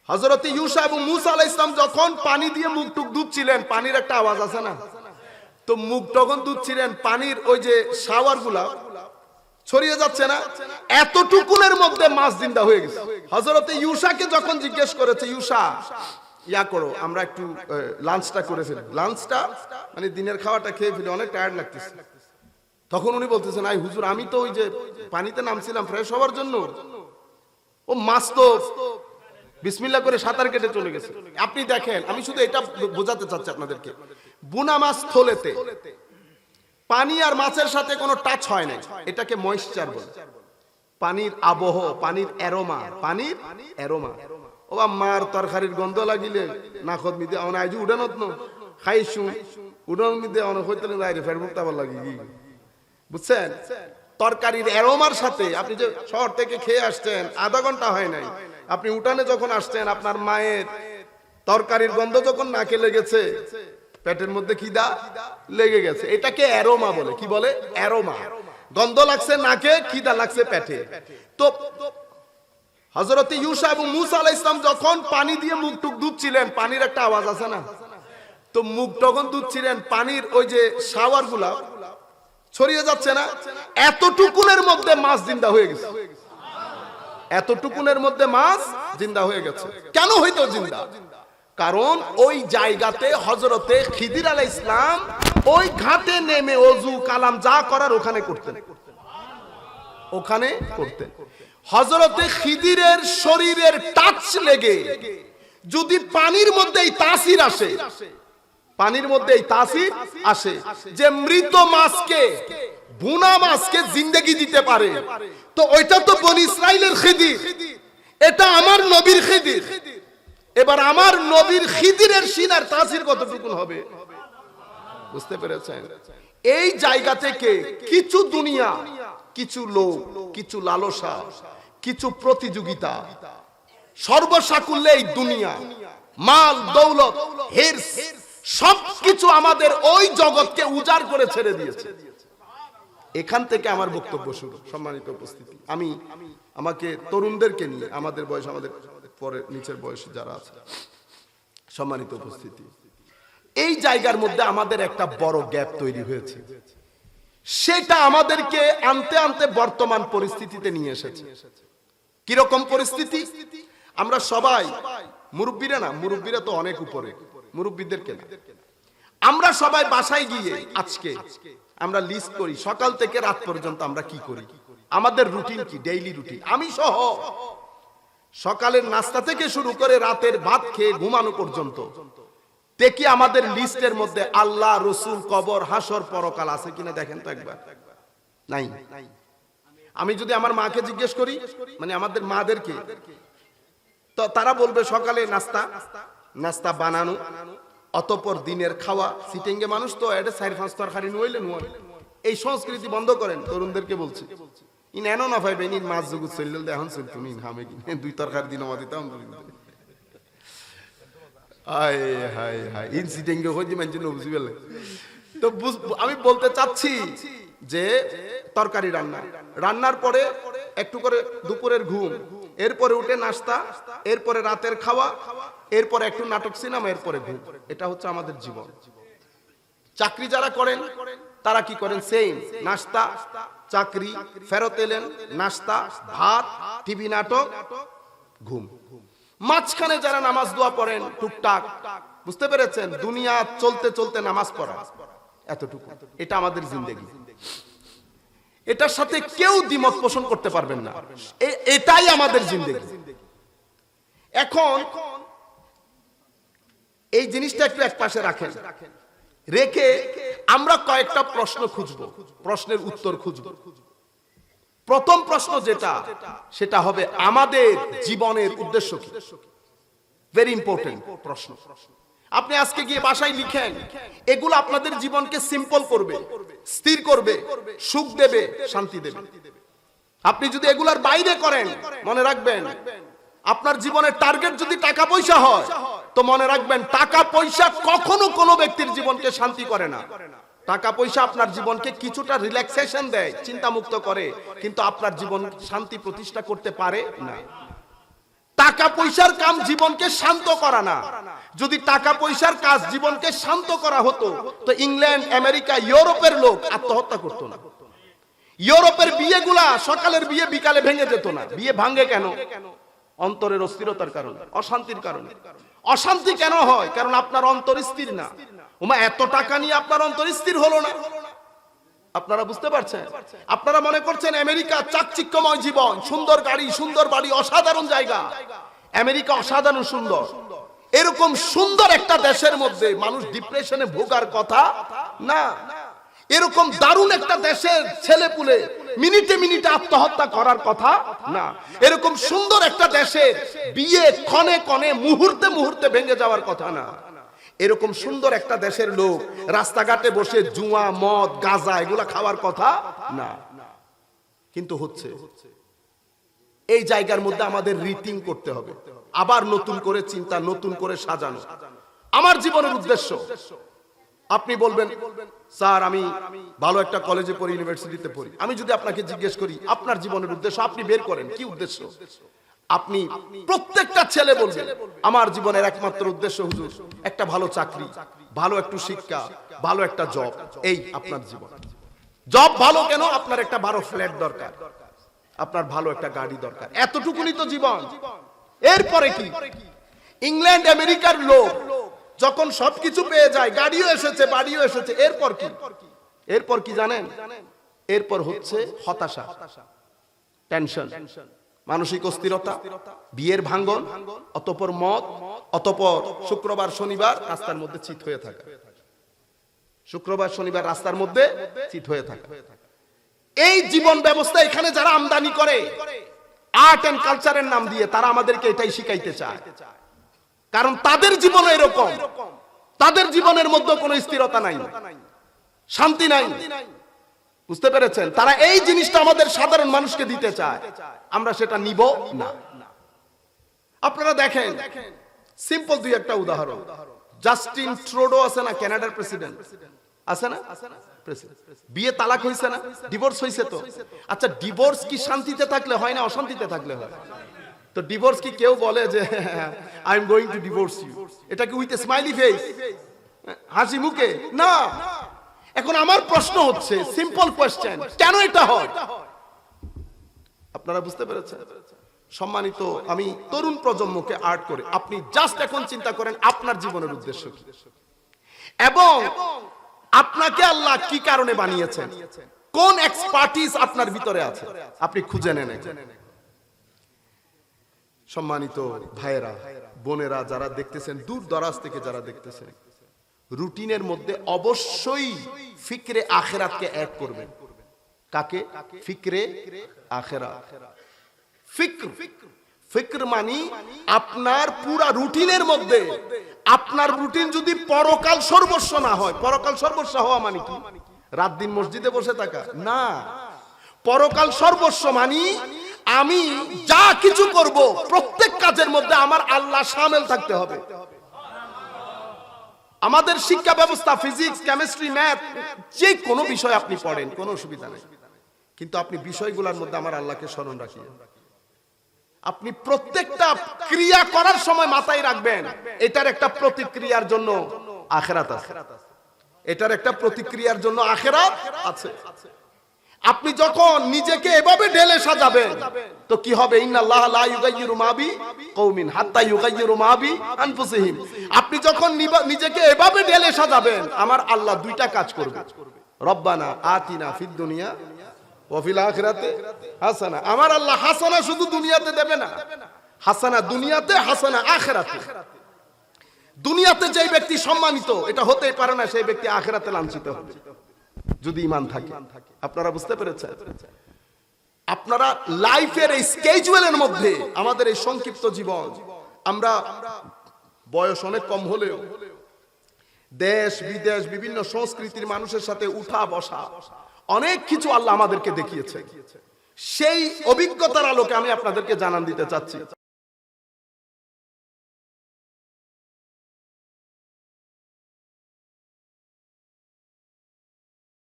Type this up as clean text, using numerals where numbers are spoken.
হযরত ইউসা এবং মূসা আলাইহিস সালাম যখন পানি দিয়ে মুখ টুক ধুচ্ছিলেন, পানির একটা আওয়াজ আছে না, তো মুখ যখন ধুচ্ছিলেন পানির ওই যে শাওয়ারগুলা ছড়িয়ে যাচ্ছে না, এতটুকুনের মধ্যে মাছ জিন্দা হয়ে গেছে। হযরত ইউসাকে যখন জিজ্ঞেস করেছে, ইউসা ইয়া করো, আমরা একটু লাঞ্চটা করে ফেলি, লাঞ্চটা মানে দিনের খাওয়াটা খেয়ে ফেলি, অনেক টায়ার্ড লাগতেছে। তখন উনি বলতেছেন, আই হুজুর, আমি তো ওই যে পানিতে নামছিলাম ফ্রেশ হওয়ার জন্য, ও মাছ তো বিসমিল্লাহ করে সাঁতার কেটে চলে গেছে। আপনি দেখেন, আমি শুধু এটা বোঝাতে চাচ্ছি আপনাদেরকে, বুনা মাছ থলেতে পানি আর মাছের সাথে কোনো টাচ হয় না, এটাকে ময়েশ্চার বলে। পানির আবহ, পানির অ্যারোমা, পানির অ্যারোমা। ও মার তরকারির গন্ধ লাগিলে নাকত মিদে অন আইজু উড়ানত ন খাইছু উড়ান মিদে অন হইতলে যাইরে ফের মুক্তা ভাল লাগি, বুঝছেন? তরকারির অ্যারোমার সাথে আপনি যে শহর থেকে খেয়ে আসছেন, আধা ঘন্টা হয় নাই, আপনি উঠানে যখন আসছেন, আপনার মায়ের তরকারির গন্ধ যখন নাকে লেগেছে, পেটের মধ্যে খিদা লেগে গেছে, এটাকে অ্যারোমা বলে। কি বলে? অ্যারোমা। গন্ধ লাগছে নাকে, খিদা লাগছে পেটে। তো হযরত ইউসা এবং মূসা আলাইহিস সালাম যখন পানি দিয়ে মুখ টুক ধুচ্ছিলেন, পানির একটা আওয়াজ আছে না, তো মুখ যখন ধুচ্ছিলেন পানির ওই যে শাওয়ারগুলা ছড়িয়ে যাচ্ছে না, এতটুকুনের মধ্যে মাছ জিন্দা হয়ে গেছে। এতটুকুনের মধ্যে মাছ জিন্দা হয়ে গেছে। কেন হইতো জিন্দা? কারণ ওই জায়গাতে হযরতে খিদির আলাইহিস সালাম ওই ঘাটে নেমে ওযু কালাম যা করার ওখানে করতেন, ওখানে করতেন। হযরতে খিদিরের শরীরের টাচ লেগে যদি পানির মধ্যে এই তাসির আসে, পানির মধ্যে এই তাসির আসে যে মৃত মাছকে, বুনা মাছকে জিন্দেগি দিতে পারে, তো ওইটা তো বনি ইসরাইলের খিদির, এটা আমার নবীর খিদির। এবার আমার নবীর খিদিরের সিনার তাসির কতটুকু হবে, বুঝতে পেরেছেন? এই জায়গা থেকে কিছু দুনিয়া, কিছু লোক, কিছু লালসা, কিছু প্রতিযোগিতা, সর্বসাকুল্যে এই দুনিয়া, মাল দৌলত, হিরস, সবকিছু আমাদের ওই জগৎকে উজাড় করে ছেড়ে দিয়েছে। এখান থেকে আমার বক্তব্য শুরু। সম্মানিত উপস্থিতি, আমি আমাকে তরুণদেরকে নিয়ে, আমাদের বয়স, আমাদের পরে নিচের বয়স যারা আছে, সম্মানিত উপস্থিতি, এই জায়গার মধ্যে আমাদের একটা বড় গ্যাপ তৈরি হয়েছে। সেটা আমাদেরকে আনতে আনতে বর্তমান পরিস্থিতিতে নিয়ে এসেছে। কিরকম পরিস্থিতি? আমরা সবাই মুরব্বীরা না, মুরব্বীরা তো অনেক উপরে, মুরব্বীদেরকে না, আমরা সবাই বাসায় গিয়ে আজকে আমরা লিস্ট করি সকাল থেকে রাত পর্যন্ত আমরা কি করি, আমাদের রুটিন কি, ডেইলি রুটিন। আমি সহ সকালের নাস্তা থেকে শুরু করে রাতের ভাত খেয়ে ঘুমানো পর্যন্ত দেখি আমাদের লিস্টের মধ্যে আল্লাহ, রসুল, কবর, হাসর, পরকাল আছে কিনা দেখেন তো একবার। নাই। আমি যদি আমার মাকে জিজ্ঞেস করি, মানে আমাদের মাদেরকে, তো তারা বলবে সকালে নাস্তা, নাস্তা বানানো, অতঃপর দিনের খাওয়া, সিটিংয়ে মানুষ তো এটা 4-5 তরকারি নইলে নয়। এই সংস্কৃতি বন্ধ করেন, তরুণদেরকে বলছি। ইন এনো না ভাই বেনিন মাছ জগৎ চলল এখন চল তুমি হামে কি 2 তরকারি দিন আমাদের তাও হায় হায় হায় ইন সিটিংয়ে হইছে মানে নবজি বলে। তো আমি বলতে চাচ্ছি যে তরকারি রান্না, রান্নার পরে একটু করে দুপুরের ঘুম, এরপরে উঠে নাস্তা, এরপরে রাতের খাওয়া, এরপরে একটু নাটক, সিনেমা, এরপরে ঘুম। এটা হচ্ছে আমাদের জীবন। চাকরি যারা করেন তারা কি করেন? সেম নাস্তা, চাকরি, ফেরত এলেন, নাস্তা, ভাত, টিভি, নাটক, ঘুম। মাঝখানে যারা নামাজ দোয়া পড়েন টুকটাক, বুঝতে পেরেছেন? দুনিয়া চলতে চলতে নামাজ পড়া, এতটুকু। এটা আমাদের জিন্দেগি। এটার সাথে কেউ দ্বিমত পোষণ করতে পারবেন না, এটাই আমাদের জিন্দেগি। এখন এই জিনিসটা একটু এক পাশে রাখেন, রেখে আমরা কয়েকটা প্রশ্ন খুঁজব, প্রশ্নের উত্তর খুঁজব। প্রথম প্রশ্ন যেটা, সেটা হবে আমাদের জীবনের উদ্দেশ্য কি? ভেরি ইম্পর্টেন্ট প্রশ্ন। আপনি আজকে গিয়ে বাসায় লিখেন, এগুলো আপনাদের জীবনকে সিম্পল করবে, স্থির করবে, সুখ দেবে, শান্তি দেবে। আপনি যদি এগুলার বাইরে করেন, মনে রাখবেন আপনার জীবনের টার্গেট যদি টাকা পয়সা হয়, তো মনে রাখবেন টাকা পয়সা কখনো কোনো ব্যক্তির জীবনকে শান্তি করে না। টাকা পয়সা আপনার জীবনকে কিছুটা রিল্যাক্সেশন দেয়, চিন্তা মুক্ত করে, কিন্তু আপনার জীবন শান্তি প্রতিষ্ঠা করতে পারে না। টাকা পয়সার কাম জীবনকে শান্ত করা না। যদি টাকা পয়সার কাজ জীবনকে শান্ত করা হতো তো ইংল্যান্ড, আমেরিকা, ইউরোপের লোক আত্মহত্যা করতো না। ইউরোপের বিয়েগুলা সকালের বিয়ে বিকালে ভেঙে যেত না। বিয়ে ভাঙে কেন? অন্তরের অস্থিরতার কারণে, অশান্তির কারণে। অশান্তি কেন হয়? কারণ আপনার অন্তর স্থির না। ওমা এত টাকা নিয়ে আপনার অন্তর স্থির হলো না। আপনারা বুঝতে পারছেন? আপনারা মনে করছেন আমেরিকা চাকচিক্যময় জীবন, সুন্দর গাড়ি, সুন্দর বাড়ি, অসাধারণ জায়গা। আমেরিকা অসাধারণ সুন্দর। এরকম সুন্দর একটা দেশের মধ্যে মানুষ ডিপ্রেশনে ভোগার কথা না। এরকম দারুণ একটা দেশের ছেলেপুলে মিনিটে মিনিটে আত্মহত্যা করার কথা না। এরকম সুন্দর একটা দেশের বিয়ে ক্ষণে ক্ষণে, মুহূর্তে মুহূর্তে ভেঙে যাওয়ার কথা না। এরকম সুন্দর একটা দেশের লোক রাস্তাঘাটে বসে জুয়া, মদ, গাঁজা এগুলা খাওয়ার কথা না। কিন্তু হচ্ছে। এই জায়গার মধ্যে আমাদের রিথিং করতে হবে, আবার নতুন করে চিন্তা, নতুন করে সাজানো। আমার জীবনের উদ্দেশ্য, আপনি বলবেন স্যার আমি ভালো একটা কলেজে পড়ি, ইউনিভার্সিটিতে পড়ি। আমি যদি আপনাকে জিজ্ঞেস করি আপনার জীবনের উদ্দেশ্য, আপনি বের করেন কি উদ্দেশ্য? আপনি প্রত্যেকটা ছেলে বলবেন আমার জীবনের একমাত্র উদ্দেশ্য হুজুর একটা ভালো চাকরি, ভালো একটু শিক্ষা, ভালো একটা জব। এই আপনার জীবন। জব ভালো কেন? আপনার একটা ভালো ফ্ল্যাট দরকার, আপনার ভালো একটা গাড়ি দরকার। এতটুকুনি তো জীবন। এরপরে কি? ইংল্যান্ড, আমেরিকার লোক যখন সবকিছু পেয়ে যায়, গাড়িও এসেছে, বাড়িও এসেছে, এরপর কি? এরপর কি জানেন? এরপর হচ্ছে হতাশা, টেনশন, মানসিক অস্থিরতা, বিয়ের ভাঙ্গন, অতঃপর মদ, অতঃপর শুক্রবার শনিবার রাস্তার মধ্যে চিত হয়ে থাকা। শুক্রবার শনিবার রাস্তার মধ্যে চিত হয়ে থাকা। এই জীবন ব্যবস্থা এখানে যারা আমদানি করে আর্ট এন্ড কালচারের নাম দিয়ে, তারা আমাদেরকে এটাই শিখাইতে চায়। কারণ তাদের জীবন এরকম, তাদের জীবনের মধ্যে কোনো স্থিরতা নাই, শান্তি নাই। বুঝতে পেরেছেন? তারা এই জিনিসটা আমাদের সাধারণ মানুষকে দিতে চায়, আমরা সেটা নিব না। আপনারা দেখেন সিম্পল দুই একটা উদাহরণ। জাস্টিন ট্রুডো আছে না, কানাডার প্রেসিডেন্ট আছে না? বিয়ে তালাক হইছে না, ডিভোর্স হইছে তো। আচ্ছা ডিভোর্স কি শান্তিতে থাকলে হয় না অশান্তিতে থাকলে হয়? তো ডিভোর্স কি কেউ বলে যে I am going to divorce you, এটা কি উইথ এ স্মাইলি ফেস, হাসি মুখে? না। এখন আমার প্রশ্ন হচ্ছে, সিম্পল কোয়েশ্চেন, কেন এটা হয়? আপনারা বুঝতে পেরেছেন? সম্মানিত আমি তরুণ প্রজন্মকে আর্ট করে, আপনি জাস্ট এখন চিন্তা করেন আপনার জীবনের উদ্দেশ্য কি এবং আপনাকে আল্লাহ কি কারণে বানিয়েছেন, কোন এক্সপার্টিস আপনার ভিতরে আছে, আপনি খুঁজে নেন। সম্মানিত ভাইয়েরা, বোনেরা, যারা দেখতেছেন, দূর দরাজ থেকে যারা দেখতেছেন, রুটিনের মধ্যে অবশ্যই ফিকরে আখিরাতকে অ্যাড করবেন। কাকে? ফিকরে আখিরাত। ফিকর মানে আপনার পুরা রুটিনের মধ্যে, আপনার রুটিন যদি পরকাল সর্বস্ব না হয়, পরকাল সর্বস্ব হওয়া মানে কি? রাত দিন মসজিদে বসে থাকা না। পরকাল সর্বস্ব মানে আমি যা কিছু করব প্রত্যেক কাজের মধ্যে আমার আল্লাহ শামিল থাকতে হবে। আমাদের শিক্ষা ব্যবস্থা, ফিজিক্স, কেমিস্ট্রি, ম্যাথ, যে কোনো বিষয় আপনি পড়েন, কোনো অসুবিধা নেই, কিন্তু আপনি বিষয়গুলোর মধ্যে আমার আল্লাহকে স্মরণ রাখিয়ে আপনি প্রত্যেকটা ক্রিয়া করার সময় মাথায় রাখবেন এটার একটা প্রতিক্রিয়ার জন্য আখিরাত আছে, এটার একটা প্রতিক্রিয়ার জন্য আখিরাত আছে। আপনি যখন নিজেকে এভাবে ঢেলে সাজাবেন তো কি হবে? ইন্নাল্লাহা লা ইউগাইয়িরু মা বিকৌমিন হাত্তা ইউগাইয়িরু মা বিআনফুসিহিম। আপনি যখন নিজেকে এভাবে ঢেলে সাজাবেন, আমার আল্লাহ দুইটা কাজ করবে। রব্বানা আতিনা ফিদ দুনিয়া ওয়া ফিল আখিরাতি হাসানা। আমার আল্লাহ হাসানা শুধু দুনিয়াতে দেবে না, হাসানা দুনিয়াতে, হাসানা আখিরাতে। দুনিয়াতে যেই ব্যক্তি সম্মানিত, এটা হতেই পারে না সেই ব্যক্তি আখিরাতে লাঞ্ছিত হবে যদি ঈমান থাকে। আপনারা বুঝতে পেরেছেন? আপনারা লাইফের এই স্কেজুয়ালের মধ্যে, আমাদের এই সংক্ষিপ্ত জীবন, আমরা বয়স অনেক কম হলেও দেশ বিদেশ বিভিন্ন সংস্কৃতির মানুষের সাথে উঠা বসা অনেক কিছু আল্লাহ আমাদেরকে দেখিয়েছে। সেই অভিজ্ঞতার আলোকে আমি আপনাদেরকে জানান দিতে চাচ্ছি।